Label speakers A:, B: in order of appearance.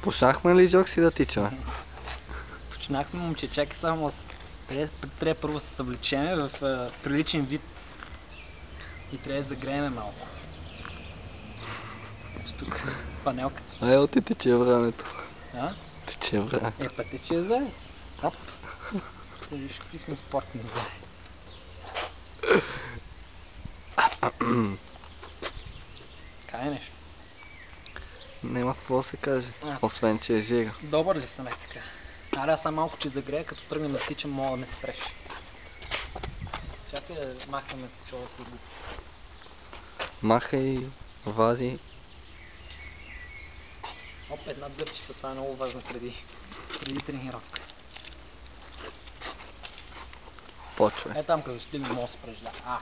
A: Почнахме ли изобщо си да тичаме?
B: Почнахме, момче, чакай само. Трябва първо да се съвлечеме в приличен вид. И трябва да загрееме малко. Тук панелката.
A: Ето ти тече времето.
B: А?
A: Тече времето.
B: Па тече заед. Оп. Виж какви сме спортни заед. Кай е нещо.
A: Нема какво да се каже. Освен, че е жига.
B: Добър ли съм така? Аре, аз съм малко, че загрея, като тръгнем да тичам, мога да ме спреш. Чакай да махаме човек от глупо.
A: Махай, вади.
B: Оп, една дъвчица, това е много важно преди тренировка.
A: Почвай.
B: Е там, като стигне, мога да спреш, да.